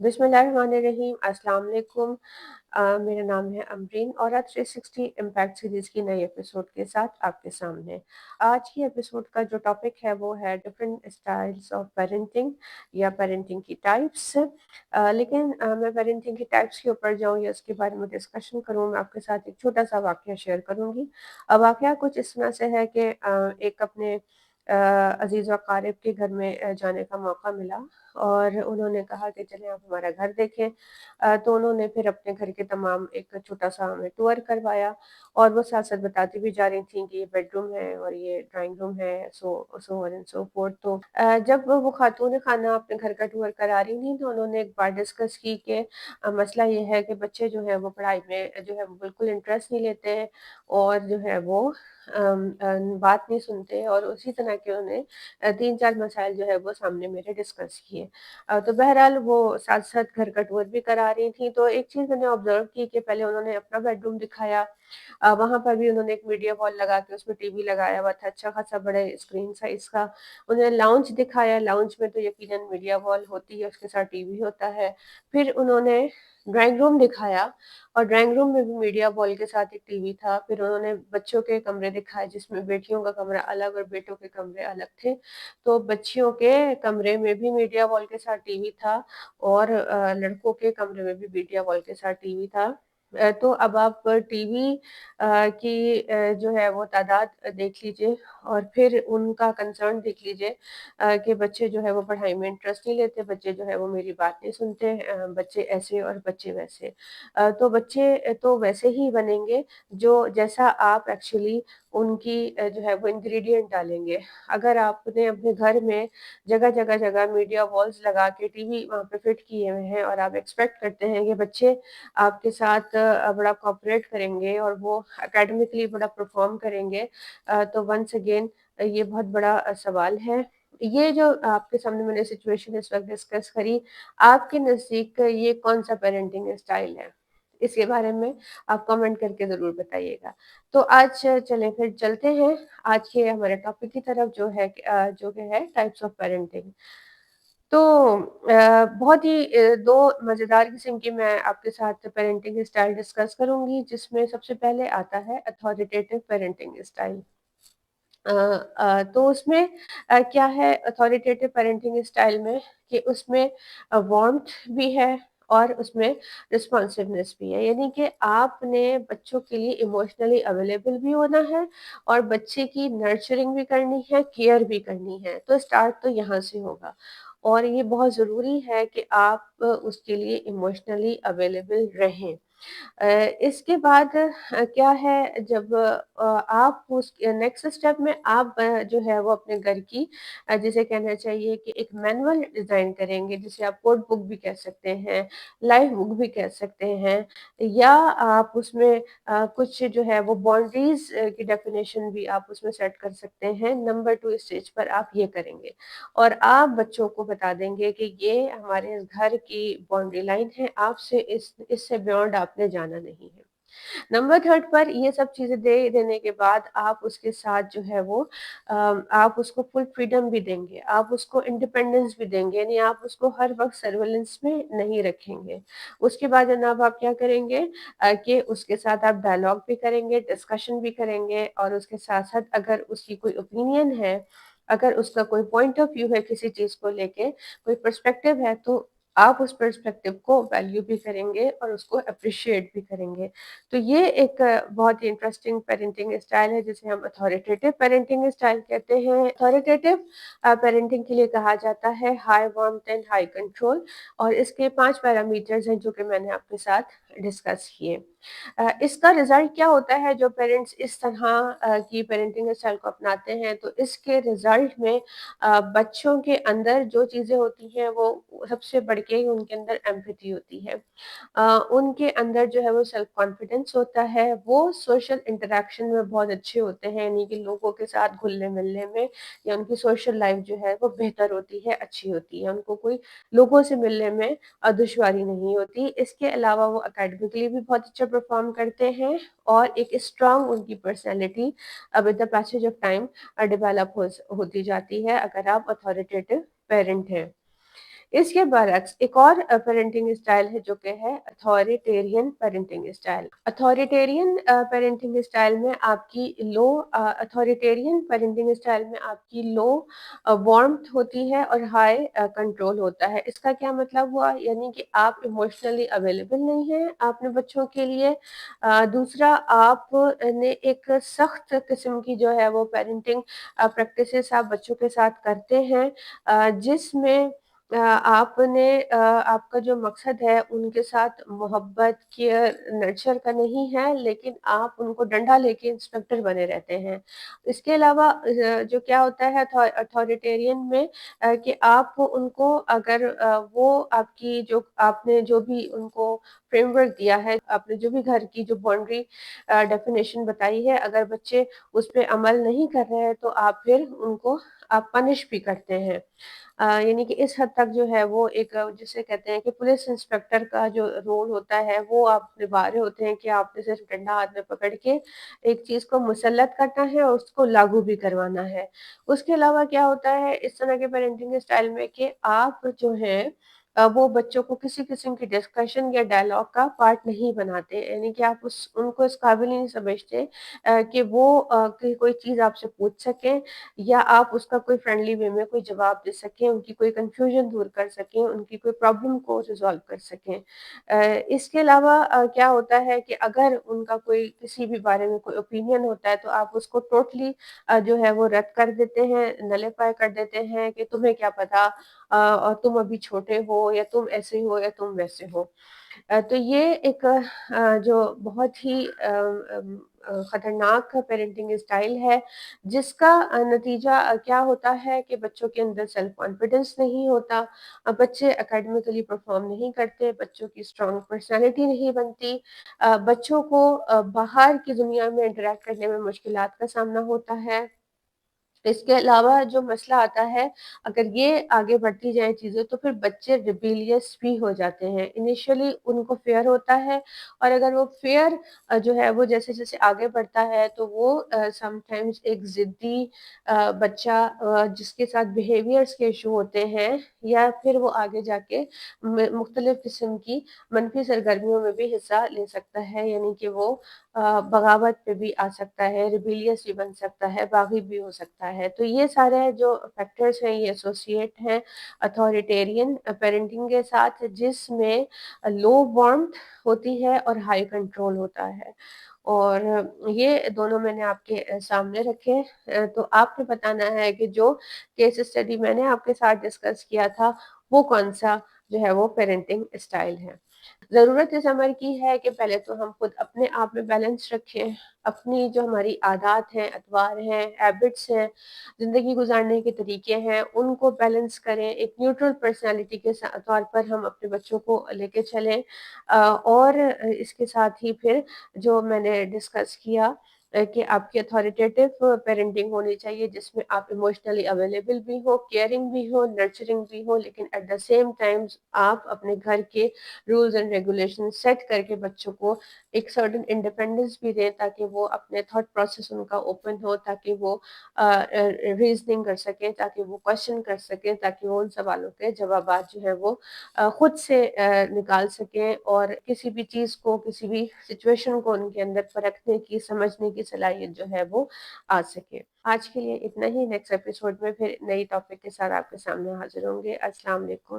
बिस्मिल्लाहिर्रहमानिर्रहीम। अस्सलाम वालेकुम। मेरा नाम है अमरीन और आज 360 इम्पैक्ट सीरीज़ की नई एपिसोड के साथ आपके सामने। आज की एपिसोड का जो टॉपिक है वो है डिफरेंट स्टाइल्स ऑफ पेरेंटिंग या पेरेंटिंग की टाइप्स। लेकिन मैं पेरेंटिंग की टाइप्स के ऊपर जाऊँ या उसके बारे में डिस्कशन करूँ, मैं आपके साथ एक छोटा सा वाक़या शेयर करूँगी। वाक़या कुछ इस तरह से है कि एक अपने अज़ीज़ व अक़ारिब के घर में जाने का मौका मिला और उन्होंने कहा कि चलें आप हमारा घर देखें। तो उन्होंने फिर अपने घर के तमाम एक छोटा-सा हमें टूर करवाया और वो साथ-साथ बताती भी जा रही थीं कि ये बेडरूम है और ये ड्राइंग रूम है, so on and so fourth. तो जब वो खातून खाना अपने घर का टूर करा रही थीं, तो उन्होंने एक बात डिस्कस की कि मसला ये है कि बच्चे जो हैं वो पढ़ाई में जो है वो बिल्कुल इंटरेस्ट नहीं लेते हैं और जो है वो बात नहीं सुनते और उसी तरह के उन्हें 3-4 मसाइल जो है वो सामने मेरे डिस्कस किए। तो बहरहाल वो साथ-साथ घर का टूर भी करा रही थीं, तो एक चीज़ मैंने ऑब्ज़र्व की कि पहले उन्होंने अपना बेडरूम दिखाया। वहाँ पर भी उन्होंने एक मीडिया वॉल लगा के उसमें टीवी लगाया हुआ था, अच्छा खासा बड़े स्क्रीन साइज़ का। उन्होंने लाउंज दिखाया, लाउंज में तो यकीनन मीडिया वॉल होती है, उसके साथ टीवी होता है। फिर उन्होंने ड्राइंग रूम दिखाया और ड्राइंग रूम में भी मीडिया वॉल के साथ एक टीवी था। फिर उन्होंने बच्चों के कमरे दिखाए जिसमें बेटियों का कमरा अलग और बेटों के कमरे अलग थे। तो बच्चियों के कमरे में भी मीडिया वॉल के साथ टीवी था और लड़कों के कमरे में भी मीडिया वॉल के साथ टीवी था। तो अब आप टीवी की जो है वो तादाद देख लीजिए और फिर उनका कंसर्न देख लीजिए कि बच्चे जो है वो पढ़ाई में इंटरेस्ट नहीं लेते, बच्चे जो है वो मेरी बात नहीं सुनते, बच्चे ऐसे और बच्चे वैसे। तो बच्चे तो वैसे ही बनेंगे जो जैसा आप एक्चुअली उनकी जो है वो इंग्रीडिएंट डालेंगे। अगर आपने अपने घर में जगह-जगह मीडिया वॉल्स लगा के टीवी वहाँ पे फिट किए हुए हैं और आप एक्सपेक्ट करते हैं कि बच्चे आपके साथ बड़ा कोऑपरेट करेंगे और वो एकेडमिकली बड़ा परफॉर्म करेंगे, तो वंस अगेन ये बहुत बड़ा सवाल है। ये जो आपके सामने मैंने सिचुएशन इस वक़्त डिस्कस करी, आपके नज़दीक ये कौन-सा पेरेंटिंग स्टाइल है? इसके बारे में आप कमेंट करके ज़रूर बताइएगा। तो आज चलें फिर चलते हैं आज के हमारे टॉपिक की तरफ जो कि है टाइप्स ऑफ पेरेंटिंग। तो बहुत ही 2 मज़ेदार किस्म की मैं आपके साथ पेरेंटिंग स्टाइल डिस्कस करूँगी, जिसमें सबसे पहले आता है अथॉरिटेटिव पेरेंटिंग स्टाइल। तो उसमें क्या है अथॉरिटेटिव पेरेंटिंग स्टाइल में कि उसमें वार्म्थ भी है और उसमें रिस्पॉन्सिवनेस भी है। यानी कि आपने बच्चों के लिए इमोशनली अवेलेबल भी होना है और बच्चे की नर्चरिंग भी करनी है, केयर भी करनी है। तो स्टार्ट तो यहाँ से होगा और ये बहुत ज़रूरी है कि आप उसके लिए इमोशनली अवेलेबल रहें। इसके बाद क्या है जब आप उस नेक्स्ट स्टेप में आप जो है वो अपने घर की जिसे कहना चाहिए कि एक मैनुअल डिज़ाइन करेंगे, जिसे आप कोड बुक भी कह सकते हैं, लाइफ बुक भी कह सकते हैं या आप उसमें कुछ जो है वो बाउंड्रीज़ की डेफिनेशन भी आप उसमें सेट कर सकते हैं। नंबर 2 स्टेज पर आप ये करेंगे और आप बच्चों को बता देंगे कि ये हमारे इस घर की बाउंड्री लाइन है, आपसे इससे बियॉन्ड आपने जाना नहीं है। नंबर 3 पर ये सब चीज़ें दे देने के बाद आप उसके साथ जो है वो आप उसको फुल फ्रीडम भी देंगे, आप उसको इंडिपेंडेंस भी देंगे, यानी आप उसको हर वक़्त सर्विलेंस में नहीं रखेंगे। उसके बाद जनाब आप क्या करेंगे कि उसके साथ आप डायलॉग भी करेंगे, डिस्कशन भी करेंगे और उसके साथ-साथ अगर उसकी कोई ओपिनियन है, अगर उसका कोई पॉइंट ऑफ व्यू है किसी चीज़ को लेके, कोई पर्सपेक्टिव है, तो आप उस पर्सपेक्टिव को वैल्यू भी करेंगे और उसको एप्रिशिएट भी करेंगे। तो ये एक बहुत ही इंटरेस्टिंग पेरेंटिंग स्टाइल है जिसे हम अथॉरिटेटिव पेरेंटिंग स्टाइल कहते हैं। अथॉरिटेटिव पेरेंटिंग के लिए कहा जाता है high warmth and high control और इसके 5 पैरामीटर्स हैं जो कि मैंने आपके साथ डिस्कस किए। इसका रिज़ल्ट क्या होता है जो पेरेंट्स इस तरह की पेरेंटिंग स्टाइल को अपनाते हैं, तो इसके रिज़ल्ट में बच्चों के अंदर जो चीज़ें होती हैं वो सबसे बढ़ के उनके अंदर एम्पैथी होती है। उनके अंदर जो है वो सेल्फ कॉन्फिडेंस होता है, वो सोशल इंटरैक्शन में बहुत अच्छे होते हैं, यानी कि लोगों के साथ घुलने-मिलने में या उनकी सोशल लाइफ जो है वो बेहतर होती है, अच्छी होती है। उनको कोई लोगों से मिलने में दुश्वारी नहीं होती। इसके अलावा वो एकेडमिकली भी बहुत अच्छा परफ़ॉर्म करते हैं और एक स्ट्रॉन्ग उनकी personality with the passage of time develop होती जाती है अगर आप अथॉरिटेटिव पेरेंट हैं। इसके बरअक्स एक और पेरेंटिंग स्टाइल है जो कि है authoritarian parenting style. Authoritarian parenting style में आपकी लो अथॉरिटेरियन पेरेंटिंग स्टाइल में आपकी लो वार्मथ होती है और हाई कंट्रोल होता है। इसका क्या मतलब हुआ? यानी कि आप इमोशनली अवेलेबल नहीं हैं अपने बच्चों के लिए। दूसरा आप ने एक सख्त किस्म की जो है वो पेरेंटिंग प्रैक्टिसेस आप बच्चों के साथ करते हैं, जिसमें आपने आपका जो मकसद है उनके साथ मोहब्बत, केयर, नर्चर का नहीं है, लेकिन आप उनको डंडा लेके इंस्पेक्टर बने रहते हैं। इसके अलावा जो क्या होता है अथॉरिटेरियन में कि आप उनको अगर वो आपकी जो आपने जो भी उनको फ्रेमवर्क दिया है, आपने जो भी घर की जो बाउंड्री डेफिनिशन बताई है, अगर बच्चे उस पे अमल नहीं कर रहे हैं तो आप फिर उनको आप पनिश भी करते हैं। यानी कि इस हद तक जो है वो एक जिसे कहते हैं कि पुलिस इंस्पेक्टर का जो रोल होता है वो आप निभा रहे होते हैं कि आपने सिर्फ डंडा हाथ में पकड़ के एक चीज़ को मुसल्लत करना है और उसको लागू भी करवाना है। उसके अलावा क्या होता है इस तरह के पेरेंटिंग स्टाइल में कि आप जो है वो बच्चों को किसी किस्म की डिस्कशन या डायलॉग का पार्ट नहीं बनाते। यानी कि आप उस उनको इस काबिल ही नहीं समझते कि वो कि कोई चीज़ आपसे पूछ सकें या आप उसका कोई फ्रेंडली वे में कोई जवाब दे सकें, उनकी कोई कन्फ्यूजन दूर कर सकें, उनकी कोई प्रॉब्लम को रिज़ॉल्व कर सकें। इसके अलावा क्या होता है कि अगर उनका कोई किसी भी बारे में कोई ओपिनियन होता है तो आप उसको टोटली जो है वो रद्द कर देते हैं, नलिफाई कर देते हैं कि तुम्हें क्या पता, और तुम अभी छोटे हो या तुम ऐसे हो या तुम वैसे हो। तो ये एक जो बहुत ही खतरनाक पेरेंटिंग स्टाइल है, जिसका नतीजा क्या होता है कि बच्चों के अंदर सेल्फ कॉन्फिडेंस नहीं होता, बच्चे एकेडमिकली परफॉर्म नहीं करते, बच्चों की स्ट्रॉन्ग पर्सनैलिटी नहीं बनती, बच्चों को बाहर की दुनिया में इंटरैक्ट करने में मुश्किलात का सामना होता है। इसके अलावा जो मसला आता है, अगर ये आगे बढ़ती जाएँ चीज़ें तो फिर बच्चे रिबेलियस भी हो जाते हैं। इनिशियली उनको फ़ियर होता है और अगर वो फ़ियर जो है वो जैसे-जैसे आगे बढ़ता है तो वो समटाइम्स एक ज़िद्दी बच्चा जिसके साथ बिहेवियर्स के इश्यू होते हैं या फिर वो आगे जाके मुख्तलिफ़ किस्म की मनफी सरगर्मियों में भी हिस्सा ले सकता है। यानी कि वो बगावत पे भी आ सकता है, रिबेलियस भी बन सकता है, बागी भी हो सकता है। तो ये सारे जो फैक्टर्स हैं ये एसोसिएट हैं अथॉरिटेरियन पेरेंटिंग के साथ, जिसमें लो वार्मथ होती है और हाई कंट्रोल होता है। और ये दोनों मैंने आपके सामने रखे। तो आपने बताना है कि जो केस स्टडी मैंने आपके साथ डिस्कस किया था, वो कौन-सा जो है वो पेरेंटिंग स्टाइल है। ज़रूरत इस अमर की है कि पहले तो हम खुद अपने आप में बैलेंस रखें, अपनी जो हमारी आदत हैं, अतवार हैं, हैबिट्स हैं, ज़िंदगी गुज़ारने के तरीके हैं, उनको बैलेंस करें। एक न्यूट्रल पर्सनैलिटी के तौर पर हम अपने बच्चों को लेके चलें। और इसके साथ ही फिर जो मैंने डिस्कस किया कि आपकी अथॉरिटेटिव पेरेंटिंग होनी चाहिए जिसमें आप इमोशनली अवेलेबल भी हो, केयरिंग भी हो, नर्चरिंग भी हो, लेकिन एट द सेम टाइम्स आप अपने घर के रूल्स एंड रेगुलेशन सेट करके बच्चों को एक सर्टेन इंडिपेंडेंस भी दें ताकि वो अपने थॉट प्रोसेस उनका ओपन हो, ताकि वो रीजनिंग कर सकें, ताकि वो क्वेश्चन कर सकें, ताकि वो उन सवालों के जवाबात जो है वो खुद से निकाल सकें और किसी भी चीज़ को, किसी भी सिचुएशन को उनके अंदर परखने की, समझने की सलाहियत जो है वो आ सके। आज के लिए इतना ही, नेक्स्ट एपिसोड में फिर नई टॉपिक के साथ आपके सामने हाज़िर होंगे। अस्सलाम वालेकुम।